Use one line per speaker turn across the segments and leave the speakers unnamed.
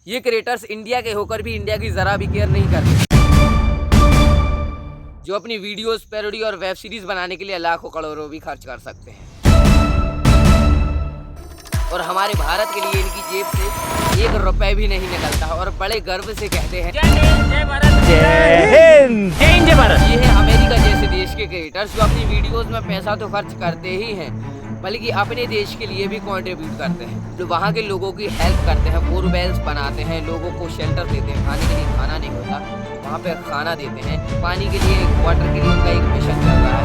ये creators India के होकर भी इंडिया की जरा भी केयर नहीं करते, जो अपनी वीडियोस, पैरोडी और वेब सीरीज बनाने के लिए लाखों करोड़ों भी खर्च कर सकते हैं। और हमारे भारत के लिए इनकी जेब से 1 रुपए भी नहीं निकलता और बड़े गर्व से कहते हैं जय हिंद, जय भारत, जय हिंद, जय भारत। ये है अमेरिका जैसे देश के क्रिएटर्स जो अपनी वीडियोस में पैसा तो खर्च करते ही हैं, बल्कि अपने देश के लिए भी कंट्रीब्यूट करते हैं। जो वहाँ के लोगों की हेल्प करते हैं, बोरवेल्स बनाते हैं, लोगों को शेल्टर देते हैं, खाने के लिए खाना नहीं होता वहाँ पे खाना देते हैं, पानी के लिए, वाटर के लिए उनका एक मिशन चल रहा है।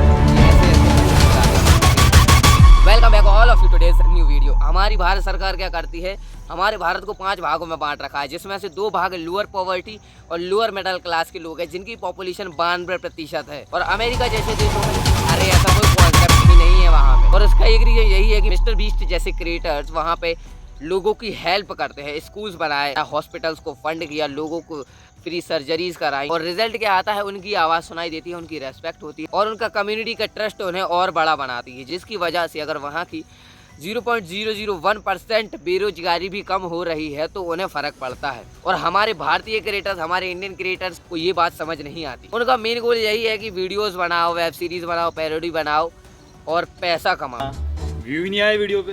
Welcome back all of you today's new video. हमारी भारत सरकार क्या करती है, हमारे भारत को 5 भागों में बांट रखा है, जिसमें से 2 भाग लोअर पॉवर्टी और लोअर मिडिल क्लास के लोग हैं, जिनकी पॉपुलेशन 92% है। और अमेरिका जैसे देशों में अरे ऐसा कोई कॉन्सेप्ट ही नहीं है वहाँ पे। और इसका एक रीजन यही है कि मिस्टर बीस्ट जैसे क्रिएटर्स वहाँ पे लोगों की हेल्प करते हैं, स्कूल्स बनाए, हॉस्पिटल्स को फंड किया, लोगों को फ्री सर्जरीज कराई, और रिजल्ट क्या आता है, उनकी आवाज़ सुनाई देती है, उनकी रेस्पेक्ट होती है और उनका कम्युनिटी का ट्रस्ट उन्हें और बड़ा बनाती है, जिसकी वजह से अगर वहाँ की 0.001% बेरोजगारी भी कम हो रही है तो उन्हें फ़र्क पड़ता है। और हमारे भारतीय क्रिएटर्स, हमारे इंडियन क्रिएटर्स को ये बात समझ नहीं आती। उनका मेन गोल यही है कि वीडियोज़ बनाओ, वेब सीरीज़ बनाओ, पैरोडी बनाओ और पैसा कमाओ।
व्यू नहीं आए वीडियो पे।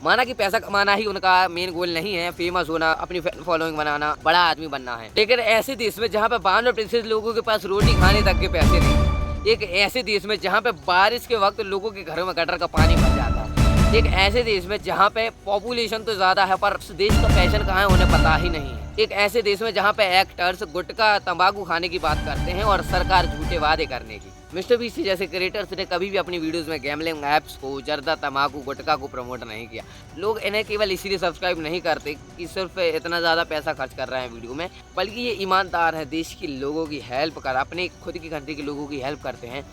माना कि पैसा कमाना ही उनका मेन गोल नहीं है, फेमस होना, अपनी फॉलोइंग बनाना, बड़ा आदमी बनना है। लेकिन ऐसे देश में जहाँ पे 92% लोगों के पास रोटी खाने तक के पैसे नहीं, एक ऐसे देश में जहाँ पे बारिश के वक्त लोगों के घरों में गटर का पानी भर जाता है, एक ऐसे देश में जहाँ पे पॉपुलेशन तो ज़्यादा है पर उस देश का पैशन कहाँ है उन्हें पता ही नहीं है, एक ऐसे देश में जहाँ पे एक्टर्स गुटखा तंबाकू खाने की बात करते हैं और सरकार झूठे वादे करने की। मिस्टर बीस्ट जैसे क्रिएटर्स ने कभी भी अपनी वीडियोस में गैमलिंग ऐप्स को, जर्दा, तंबाकू, गुटखा को प्रमोट नहीं किया। लोग इन्हें केवल इसीलिए सब्सक्राइब नहीं करते कि सिर्फ इतना ज़्यादा पैसा खर्च कर रहे हैं वीडियो में, बल्कि ये ईमानदार है, देश के लोगों की हेल्प कर, अपने खुद की कंट्री के लोगों की हेल्प करते हैं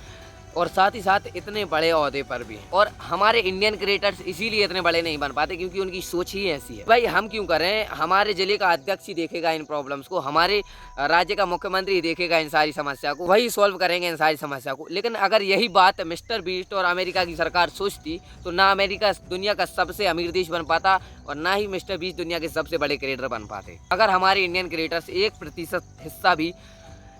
और साथ ही साथ इतने बड़े ओहदे पर भी हैं। और हमारे इंडियन क्रिएटर्स इसीलिए इतने बड़े नहीं बन पाते क्योंकि उनकी सोच ही ऐसी है। भाई हम क्यों करें, हमारे जिले का अध्यक्ष ही देखेगा इन प्रॉब्लम्स को, हमारे राज्य का मुख्यमंत्री ही देखेगा इन सारी समस्या को, वही सॉल्व करेंगे इन सारी समस्या को। लेकिन अगर यही बात मिस्टर बीस्ट और अमेरिका की सरकार सोचती तो ना अमेरिका दुनिया का सबसे अमीर देश बन पाता और ना ही मिस्टर बीस्ट दुनिया के सबसे बड़े क्रिएटर बन पाते। अगर हमारे इंडियन क्रिएटर्स 1% हिस्सा भी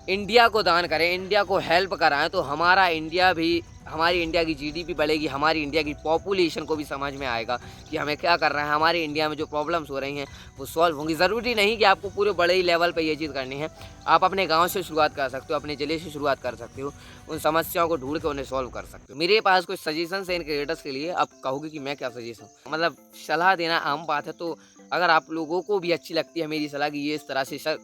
इंडिया को दान करें, इंडिया को हेल्प कराएं, तो हमारा इंडिया भी, हमारी इंडिया की जीडीपी बढ़ेगी, हमारी इंडिया की पॉपुलेशन को भी समझ में आएगा कि हमें क्या कर रहा है, हमारे इंडिया में जो प्रॉब्लम्स हो रही हैं वो सॉल्व होंगी। ज़रूरी नहीं कि आपको पूरे बड़े ही लेवल पे ये चीज़ करनी है, आप अपने गांव से शुरुआत कर सकते हो, अपने ज़िले से शुरुआत कर सकते हो, उन समस्याओं को ढूंढ के उन्हें सॉल्व कर सकते हो। मेरे पास कुछ सजेशन है इन क्रिएटर्स के लिए। आप कहोगे कि मैं क्या सजेशन, मतलब सलाह देना आम बात है, तो अगर आप लोगों को भी अच्छी लगती है मेरी सलाह कि ये इस तरह से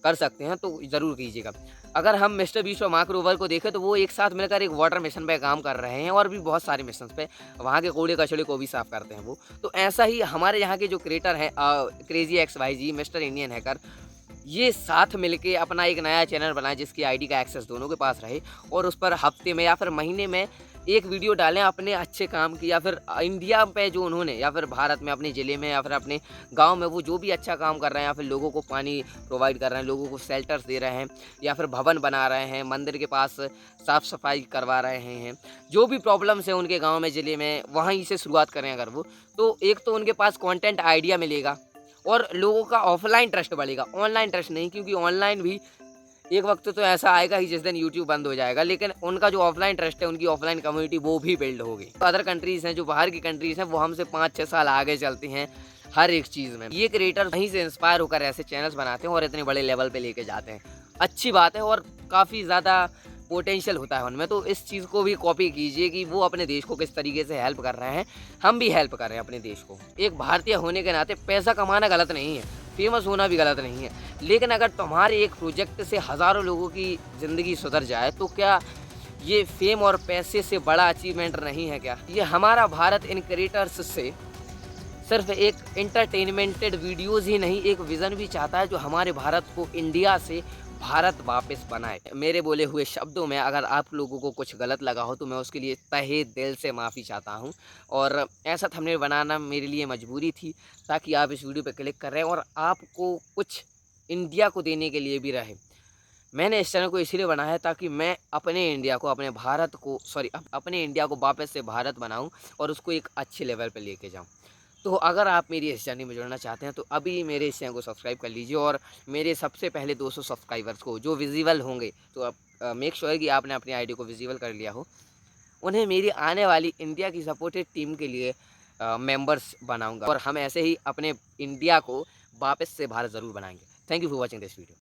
कर सकते हैं तो ज़रूर कीजिएगा। अगर हम मिस्टर बीस्ट और मार्क रोबर को देखें तो वो एक साथ मिलकर एक वाटर मिशन पे काम कर रहे हैं और भी बहुत सारे मिशन पे वहाँ के कूड़े कचड़े को भी साफ़ करते हैं वो। तो ऐसा ही हमारे यहाँ के जो क्रिएटर हैं crazy XYZ, mister Indian hacker, ये साथ मिलके अपना एक नया चैनल बनाए जिसकी आईडी का एक्सेस दोनों के पास रहे और उस पर हफ्ते में या फिर महीने में एक वीडियो डालें अपने अच्छे काम की, या फिर इंडिया पे जो उन्होंने, या फिर भारत में अपने ज़िले में या फिर अपने गांव में वो जो भी अच्छा काम कर रहे हैं, या फिर लोगों को पानी प्रोवाइड कर रहे हैं, लोगों को शेल्टर्स दे रहे हैं, या फिर भवन बना रहे हैं, मंदिर के पास साफ़ सफाई करवा रहे हैं, जो भी प्रॉब्लम्स हैं उनके गाँव में, ज़िले में, वहीं से शुरुआत करें अगर वो, तो एक तो उनके पास कॉन्टेंट आइडिया मिलेगा और लोगों का ऑफलाइन ट्रस्ट बढ़ेगा, ऑनलाइन ट्रस्ट नहीं, क्योंकि ऑनलाइन भी एक वक्त तो ऐसा आएगा ही जिस दिन यूट्यूब बंद हो जाएगा, लेकिन उनका जो ऑफलाइन ट्रस्ट है, उनकी ऑफलाइन कम्युनिटी वो भी बिल्ड होगी। अदर कंट्रीज़ हैं, जो बाहर की कंट्रीज़ हैं, वो हमसे 5-6 साल आगे चलती हैं हर एक चीज़ में। ये क्रिएटर वहीं से इंस्पायर होकर ऐसे चैनल्स बनाते हैं और इतने बड़े लेवल पे लेके जाते हैं। अच्छी बात है और काफ़ी ज़्यादा पोटेंशियल होता है उनमें, तो इस चीज़ को भी कॉपी कीजिए कि वो अपने देश को किस तरीके से हेल्प कर रहे हैं, हम भी हेल्प कर रहे हैं अपने देश को। एक भारतीय होने के नाते पैसा कमाना गलत नहीं है, फेमस होना भी गलत नहीं है, लेकिन अगर तुम्हारे एक प्रोजेक्ट से हज़ारों लोगों की ज़िंदगी सुधर जाए तो क्या ये फेम और पैसे से बड़ा अचीवमेंट नहीं है क्या? ये हमारा भारत इन क्रिएटर्स से सिर्फ एक एंटरटेनमेंटेड वीडियोज़ ही नहीं, एक विज़न भी चाहता है जो हमारे भारत को इंडिया से भारत वापस बनाए। मेरे बोले हुए शब्दों में अगर आप लोगों को कुछ गलत लगा हो तो मैं उसके लिए तहे दिल से माफ़ी चाहता हूं, और ऐसा थंबनेल बनाना मेरे लिए मजबूरी थी ताकि आप इस वीडियो पर क्लिक कर रहे हैं और आपको कुछ इंडिया को देने के लिए भी रहे। मैंने इस चैनल को इसीलिए बनाया है ताकि मैं अपने इंडिया को, अपने भारत को, अपने इंडिया को वापस से भारत बनाऊं और उसको एक अच्छे लेवल पर लेके जाऊं। तो अगर आप मेरी इस जर्नी में जुड़ना चाहते हैं तो अभी मेरे इस चैनल को सब्सक्राइब कर लीजिए, और मेरे सबसे पहले 200 सब्सक्राइबर्स को जो विजिबल होंगे, तो आप मेक श्योर कि आपने अपनी आईडी को विजिबल कर लिया हो, उन्हें मेरी आने वाली इंडिया की सपोर्टेड टीम के लिए मेंबर्स बनाऊंगा, और हम ऐसे ही अपने इंडिया को वापस से भारत ज़रूर बनाएंगे। Thank you for watching this video.